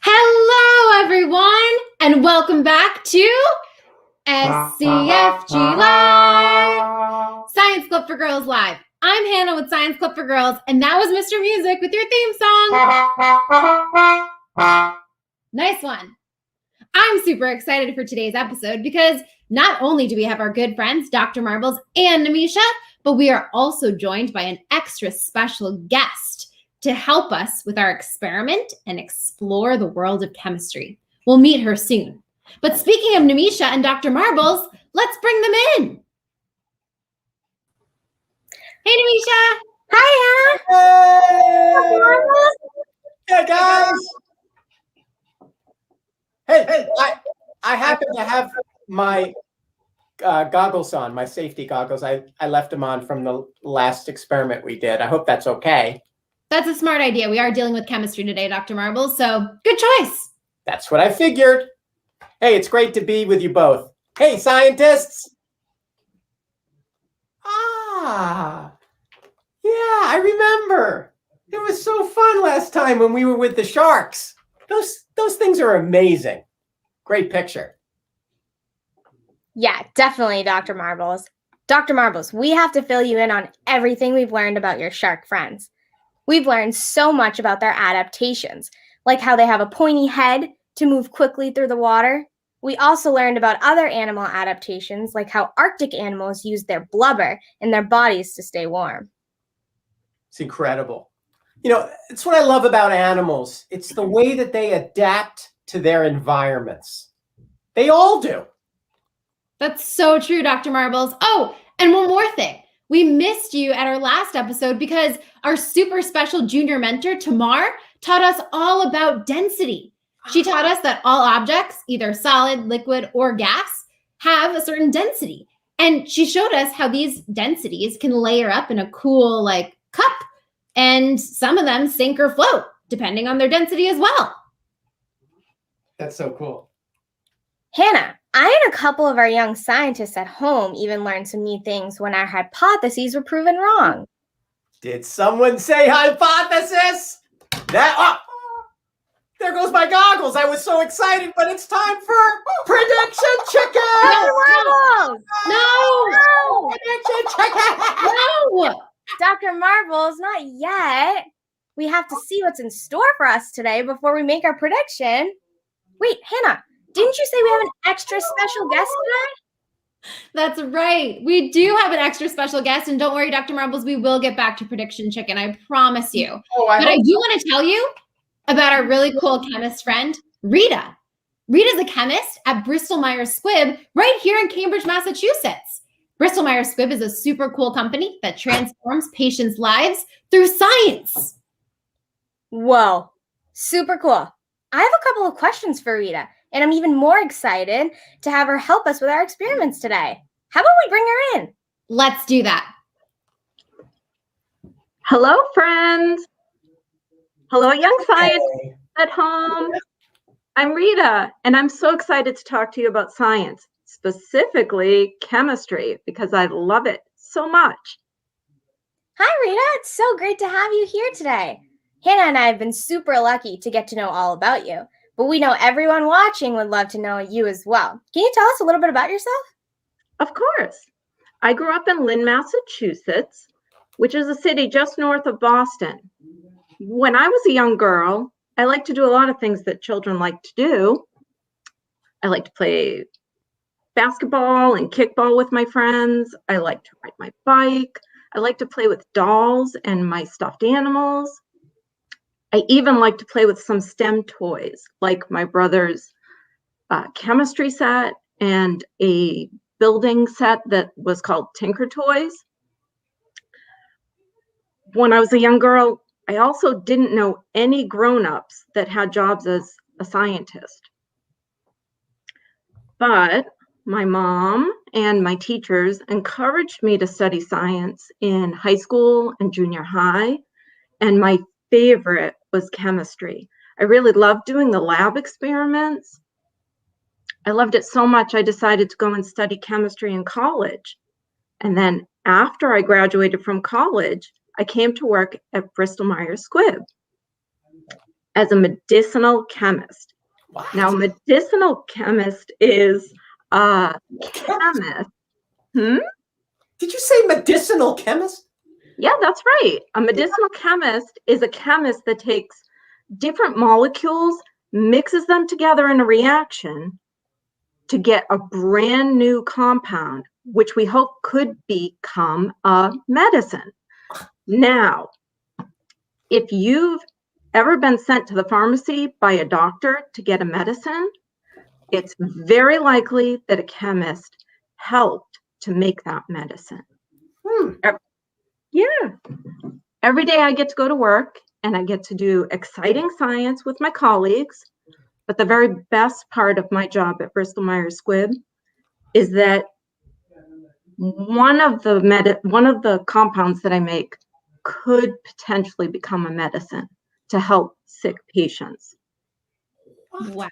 Hello, everyone, and welcome back to SCFGLive, Science Club for Girls Live. I'm Hannah with Science Club for Girls, and that was Mr. Music with your theme song. Nice one. I'm super excited for today's episode because not only do we have our good friends, Dr. Marbles and Namisha, but we are also joined by an extra special guest to help us with our experiment and explore the world of chemistry. We'll meet her soon. But speaking of Namisha and Dr. Marbles, let's bring them in. Hey, Namisha. Hi, Hey! Hey, guys. Hey, I happen to have my goggles on, my safety goggles. I left them on from the last experiment we did. I hope that's okay. That's a smart idea. We are dealing with chemistry today, Dr. Marbles, so good choice. That's what I figured. Hey, it's great to be with you both. Hey, scientists. Yeah, I remember. It was so fun last time when we were with the sharks. Those things are amazing. Great picture. Yeah, definitely, Dr. Marbles. Dr. Marbles, we have to fill you in on everything we've learned about your shark friends. We've learned so much about their adaptations, like how they have a pointy head to move quickly through the water. We also learned about other animal adaptations, like how Arctic animals use their blubber in their bodies to stay warm. It's incredible. You know, it's what I love about animals. It's the way that they adapt to their environments. They all do. That's so true, Dr. Marbles. Oh, and one more thing. We missed you at our last episode because our super special junior mentor, Tamar, taught us all about density. She taught us that all objects, either solid, liquid, or gas, have a certain density. And she showed us how these densities can layer up in a cool, like, cup. And some of them sink or float, depending on their density as well. That's so cool. Hannah, I and a couple of our young scientists at home even learned some neat things when our hypotheses were proven wrong. Did someone say hypothesis? There goes my goggles. I was so excited, but it's time for prediction chicken. No! Prediction chicken. No! Dr. Marbles, not yet. We have to see what's in store for us today before we make our prediction. Wait, Hannah, didn't you say we have an extra special guest today? That's right. We do have an extra special guest. And don't worry, Dr. Marbles, we will get back to prediction chicken. I promise you. But I do want to tell you about our really cool chemist friend, Rita. Rita's a chemist at Bristol Myers Squibb right here in Cambridge, Massachusetts. Bristol Myers Squibb is a super cool company that transforms patients' lives through science. Whoa, super cool. I have a couple of questions for Rita, and I'm even more excited to have her help us with our experiments today. How about we bring her in? Let's do that. Hello, friends. Hello, young scientists at home. I'm Rita, and I'm so excited to talk to you about science, specifically chemistry, because I love it so much. Hi, Rita. It's so great to have you here today. Hannah and I have been super lucky to get to know all about you, but we know everyone watching would love to know you as well. Can you tell us a little bit about yourself? Of course. I grew up in Lynn, Massachusetts, which is a city just north of Boston. When I was a young girl, I liked to do a lot of things that children like to do. I like to play basketball and kickball with my friends. I like to ride my bike. I like to play with dolls and my stuffed animals. I even like to play with some STEM toys, like my brother's chemistry set and a building set that was called Tinker Toys. When I was a young girl, I also didn't know any grown-ups that had jobs as a scientist. But my mom and my teachers encouraged me to study science in high school and junior high, and my favorite was chemistry. I really loved doing the lab experiments. I loved it so much I decided to go and study chemistry in college. And then after I graduated from college, I came to work at Bristol Myers Squibb as a medicinal chemist. What? Now, medicinal chemist is a chemist. Did you say medicinal chemist? Yeah, that's right. A medicinal chemist is a chemist that takes different molecules, mixes them together in a reaction to get a brand new compound, which we hope could become a medicine. Now, if you've ever been sent to the pharmacy by a doctor to get a medicine, it's very likely that a chemist helped to make that medicine. Yeah. Every day I get to go to work and I get to do exciting science with my colleagues. But the very best part of my job at Bristol Myers Squibb is that one of the compounds that I make could potentially become a medicine to help sick patients. Wow.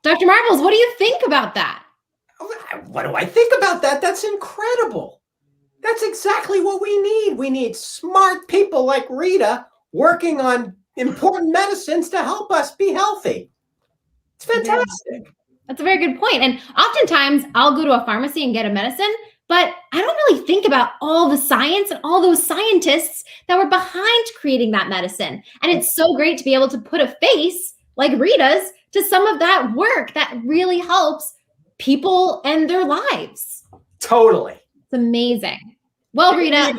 Dr. Marbles, what do you think about that? What do I think about that? That's incredible. That's exactly what we need. We need smart people like Rita working on important medicines to help us be healthy. It's fantastic. That's a very good point. And oftentimes I'll go to a pharmacy and get a medicine, but I don't really think about all the science and all those scientists that were behind creating that medicine. And it's so great to be able to put a face like Rita's to some of that work that really helps people and their lives. Totally. It's amazing. Well, Rita,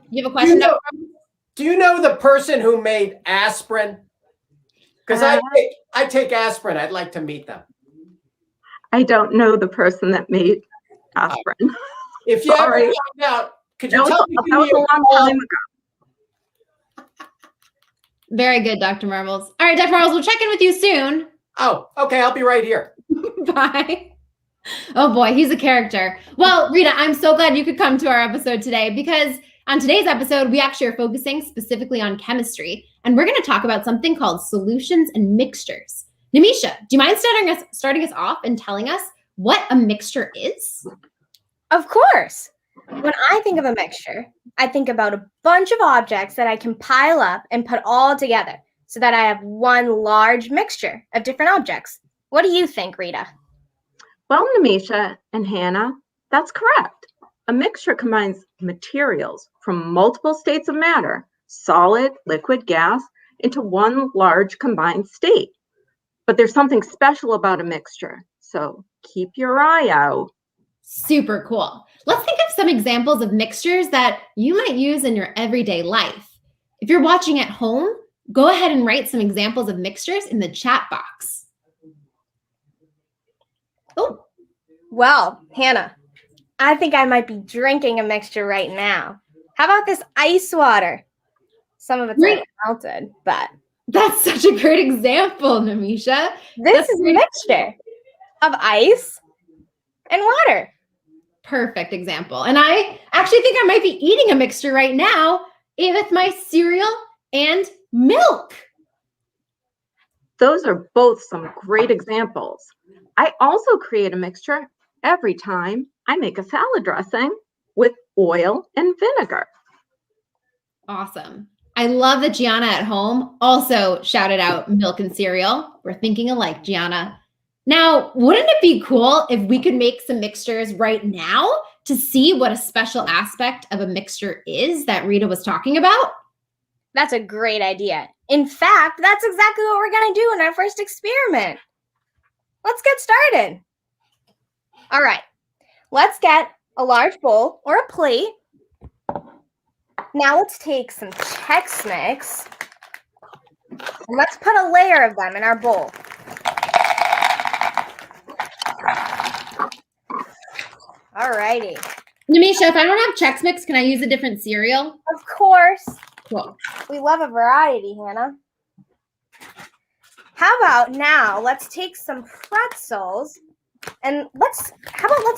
you have a question? Do you know the person who made aspirin? Because I take aspirin. I'd like to meet them. I don't know the person that made aspirin. If you ever find out, could you tell me? That was a long time ago. Very good, Dr. Marbles. All right, Dr. Marbles, we'll check in with you soon. Oh, okay. I'll be right here. Bye. Oh boy, he's a character. Well, Rita, I'm so glad you could come to our episode today because on today's episode, we actually are focusing specifically on chemistry, and we're going to talk about something called solutions and mixtures. Namisha, do you mind starting us off and telling us what a mixture is? Of course. When I think of a mixture, I think about a bunch of objects that I can pile up and put all together so that I have one large mixture of different objects. What do you think, Rita? Well, Namisha and Hannah, that's correct. A mixture combines materials from multiple states of matter, solid, liquid, gas, into one large combined state. But there's something special about a mixture, so keep your eye out. Super cool. Let's think of some examples of mixtures that you might use in your everyday life. If you're watching at home, go ahead and write some examples of mixtures in the chat box. Oh, well, Hannah, I think I might be drinking a mixture right now. How about this ice water? Some of it's already melted, but that's such a great example, Namisha. This is a mixture of ice and water. Perfect example. And I actually think I might be eating a mixture right now with my cereal and milk. Those are both some great examples. I also create a mixture every time I make a salad dressing with oil and vinegar. Awesome. I love that Gianna at home also shouted out milk and cereal. We're thinking alike, Gianna. Now, wouldn't it be cool if we could make some mixtures right now to see what a special aspect of a mixture is that Rita was talking about? That's a great idea. In fact, that's exactly what we're going to do in our first experiment. Let's get started. All right, let's get a large bowl or a plate. Now let's take some Chex Mix and let's put a layer of them in our bowl. All righty. Namisha, if I don't have Chex Mix, can I use a different cereal? Of course. Cool. We love a variety, Hannah. How about now, let's take some pretzels and let's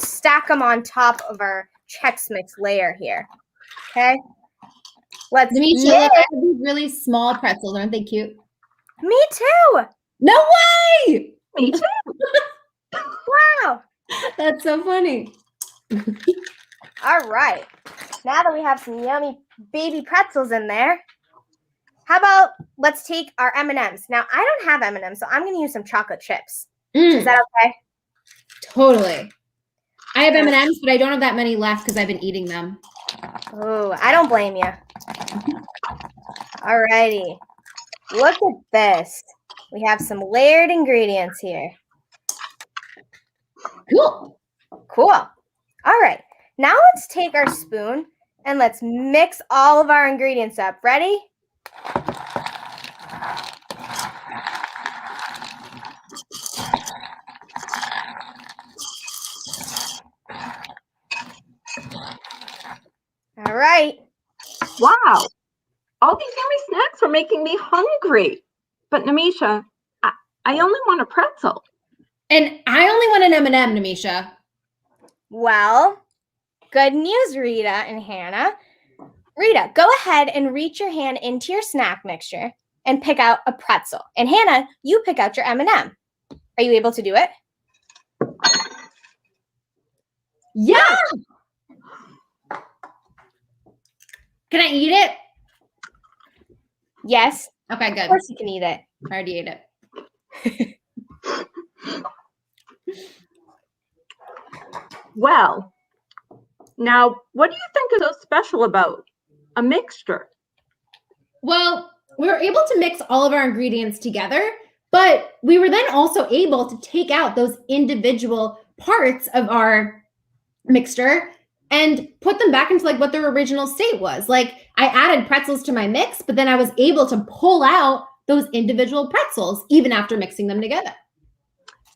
stack them on top of our Chex Mix layer here. Okay? Namisha, look, I have these really small pretzels. Aren't they cute? Me too. No way! Me too. Wow. That's so funny. All right. Now that we have some yummy baby pretzels in there, how about let's take our M&Ms. Now, I don't have M&Ms, so I'm going to use some chocolate chips. Is that okay? Totally. I have M&Ms, but I don't have that many left because I've been eating them. Oh, I don't blame you. All righty. Look at this. We have some layered ingredients here. Cool. Cool. All right. Now let's take our spoon and let's mix all of our ingredients up. Ready? All right. Wow. All these yummy snacks are making me hungry. But Namisha, I only want a pretzel. And I only want an M&M, Namisha. Well, good news, Rita and Hannah. Rita, go ahead and reach your hand into your snack mixture and pick out a pretzel. And Hannah, you pick out your M&M. Are you able to do it? Yeah. Can I eat it? Yes. Okay, good. Of course you can eat it. I already ate it. Well, now, what do you think is so special about a mixture? Well, we were able to mix all of our ingredients together, but we were then also able to take out those individual parts of our mixture and put them back into like what their original state was. Like I added pretzels to my mix, but then I was able to pull out those individual pretzels even after mixing them together.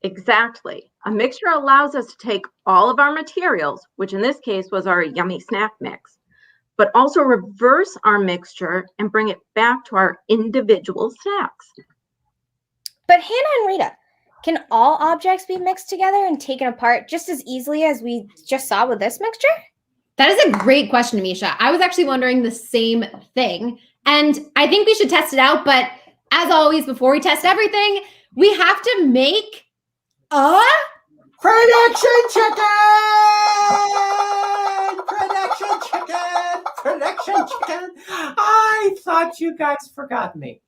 Exactly. A mixture allows us to take all of our materials, which in this case was our yummy snack mix, but also reverse our mixture and bring it back to our individual snacks. But Hannah and Rita, can all objects be mixed together and taken apart just as easily as we just saw with this mixture? That is a great question, Amisha. I was actually wondering the same thing. And I think we should test it out. But as always, before we test everything, we have to make a Production chicken! Production chicken! Production chicken! I thought you guys forgot me.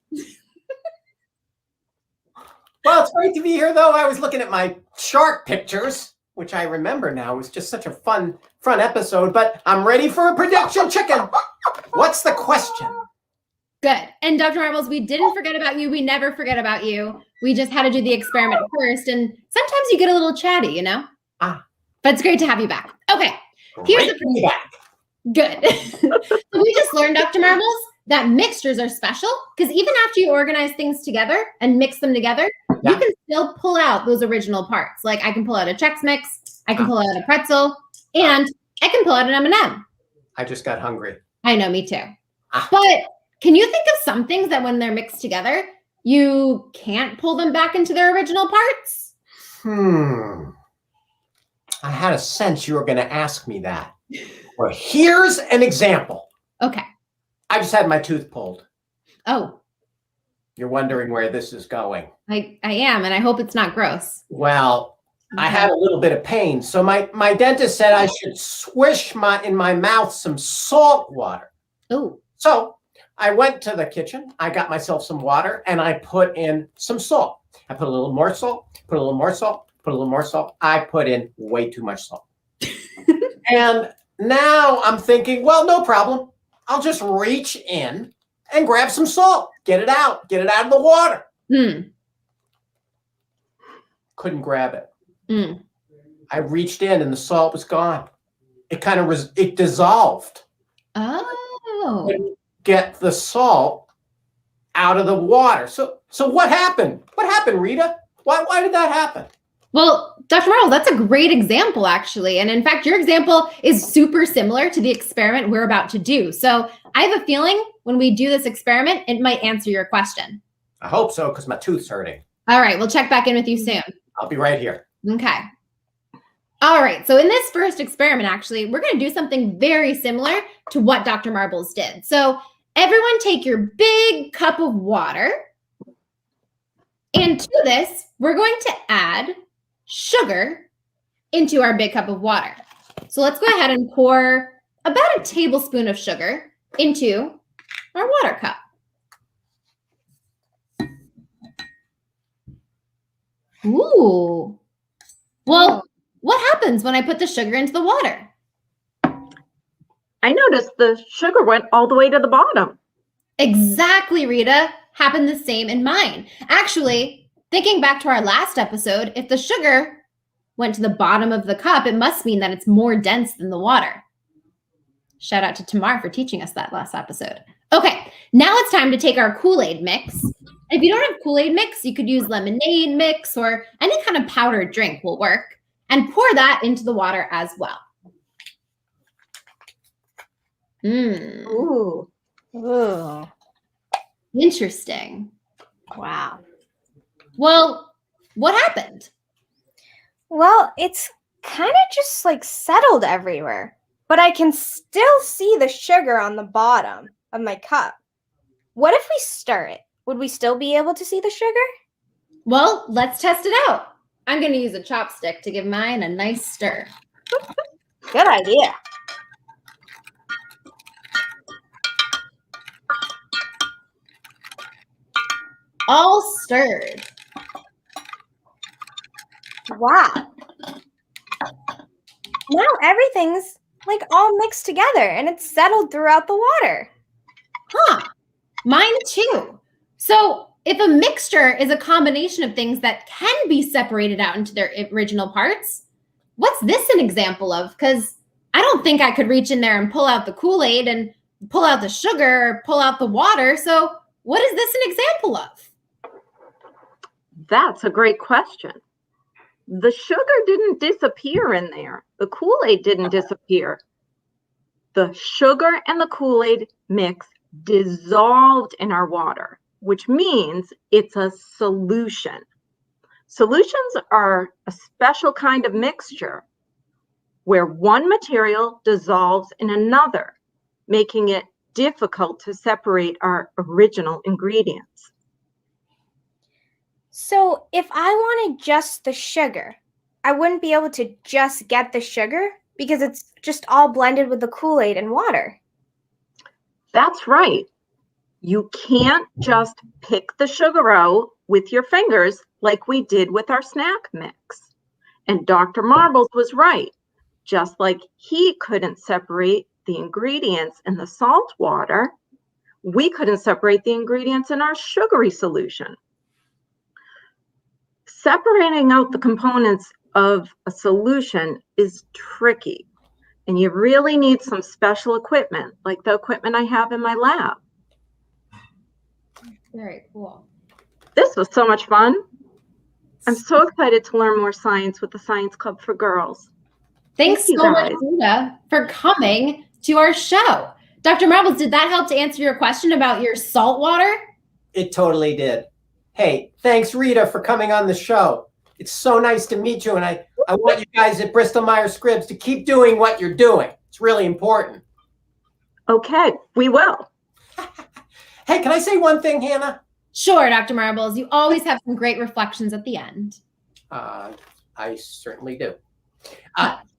Well, it's great to be here, though. I was looking at my shark pictures, which I remember now. It was just such a fun episode, but I'm ready for a production chicken. What's the question? Good. And Dr. Marbles, we didn't forget about you. We never forget about you. We just had to do the experiment first. And sometimes you get a little chatty, you know? Ah. But it's great to have you back. Okay. Here's Great to be back. Good. So we just learned, Dr. Marbles, that mixtures are special because even after you organize things together and mix them together, you can still pull out those original parts. Like I can pull out a Chex Mix, I can pull out a pretzel, and I can pull out an M&M. I just got hungry. I know, me too. But can you think of some things that when they're mixed together, you can't pull them back into their original parts? I had a sense you were going to ask me that. Well, here's an example. Okay. I just had my tooth pulled. Oh. You're wondering where this is going. I am, and I hope it's not gross. Well, I had a little bit of pain. So my dentist said I should swish in my mouth some salt water. Oh. So I went to the kitchen. I got myself some water, and I put in some salt. I put a little more salt, put a little more salt, put a little more salt. I put in way too much salt. And now I'm thinking, well, no problem. I'll just reach in and grab some salt. Get it out of the water. Couldn't grab it. I reached in and the salt was gone. It dissolved. Oh. Couldn't get the salt out of the water. So what happened? What happened, Rita? Why did that happen? Well, Dr. Marles, that's a great example, actually. And in fact, your example is super similar to the experiment we're about to do. So I have a feeling when we do this experiment, it might answer your question. I hope so, because my tooth's hurting. All right, we'll check back in with you soon. I'll be right here. Okay. All right, so in this first experiment, actually, we're going to do something very similar to what Dr. Marbles did. So everyone take your big cup of water. And to this, we're going to add sugar into our big cup of water. So let's go ahead and pour about a tablespoon of sugar into our water cup. Ooh. Well, what happens when I put the sugar into the water? I noticed the sugar went all the way to the bottom. Exactly, Rita. Happened the same in mine. Actually, thinking back to our last episode, if the sugar went to the bottom of the cup, it must mean that it's more dense than the water. Shout out to Tamar for teaching us that last episode. Okay, now it's time to take our Kool-Aid mix. If you don't have Kool-Aid mix, you could use lemonade mix or any kind of powdered drink will work. And pour that into the water as well. Ooh. Interesting. Wow. Well, what happened? Well, it's kind of just like settled everywhere, but I can still see the sugar on the bottom of my cup. What if we stir it? Would we still be able to see the sugar? Well, let's test it out. I'm going to use a chopstick to give mine a nice stir. Good idea. All stirred. Wow. Now everything's like all mixed together and it's settled throughout the water. Huh. Mine too. So if a mixture is a combination of things that can be separated out into their original parts, what's this an example of? Because I don't think I could reach in there and pull out the Kool-Aid and pull out the sugar or pull out the water. So what is this an example of? That's a great question. The sugar didn't disappear in there. The Kool-Aid didn't disappear. The sugar and the Kool-Aid mix dissolved in our water, which means it's a solution. Solutions are a special kind of mixture where one material dissolves in another, making it difficult to separate our original ingredients. So if I wanted just the sugar, I wouldn't be able to just get the sugar because it's just all blended with the Kool-Aid and water. That's right. You can't just pick the sugar out with your fingers like we did with our snack mix. And Dr. Marbles was right. Just like he couldn't separate the ingredients in the salt water, we couldn't separate the ingredients in our sugary solution. Separating out the components of a solution is tricky, and you really need some special equipment, like the equipment I have in my lab. Very cool. This was so much fun. I'm so excited to learn more science with the Science Club for Girls. Thanks Thank you, so much, guys. Rita, for coming to our show. Dr. Marbles, did that help to answer your question about your salt water? It totally did. Hey, thanks, Rita, for coming on the show. It's so nice to meet you, and I want you guys at Bristol-Myers-Squibb to keep doing what you're doing. It's really important. Okay, we will. Hey, can I say one thing, Hannah? Sure, Dr. Marbles. You always have some great reflections at the end. I certainly do.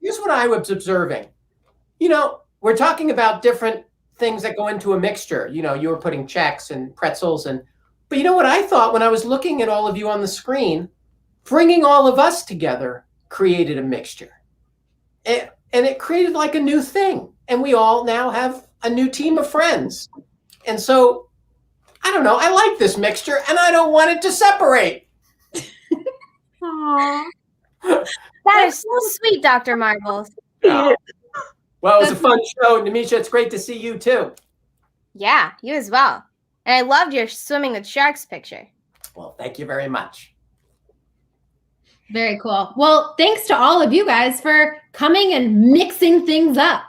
Here's what I was observing. You know, we're talking about different things that go into a mixture. You know, you were putting Chex and pretzels but you know what I thought when I was looking at all of you on the screen? Bringing all of us together created a mixture. And it created like a new thing. And we all now have a new team of friends. And so, I don't know, I like this mixture and I don't want it to separate. Aww. That is so sweet, Dr. Marbles. Well, it was a fun show. Namisha, it's great to see you too. Yeah, you as well. And I loved your swimming with sharks picture. Well, thank you very much. Very cool. Well, thanks to all of you guys for coming and mixing things up.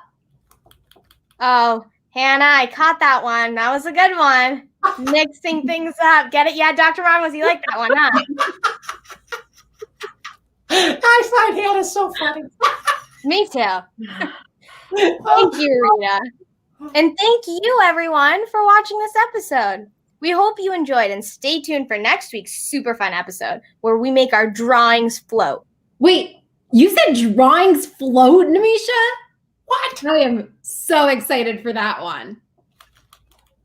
Oh, Hannah, I caught that one. That was a good one. Mixing things up. Get it? Yeah, Dr. Marbles, you like that one, huh? I find Hannah so funny. Me too. Thank you, Rita. And thank you, everyone, for watching this episode. We hope you enjoyed, and stay tuned for next week's super fun episode where we make our drawings float. Wait, you said drawings float, Namisha? What? I am so excited for that one.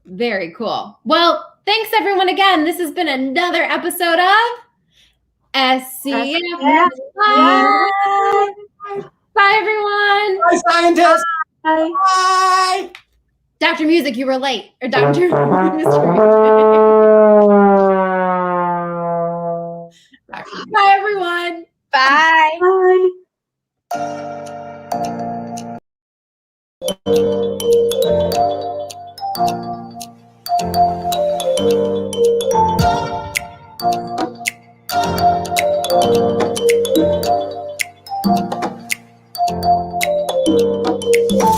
Very cool. Well, thanks everyone again. This has been another episode of SCFGLive. Bye, everyone. Bye, scientists. Bye. Bye. Dr. Music, you were late. Or Dr. Bye, everyone. Bye.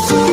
Bye.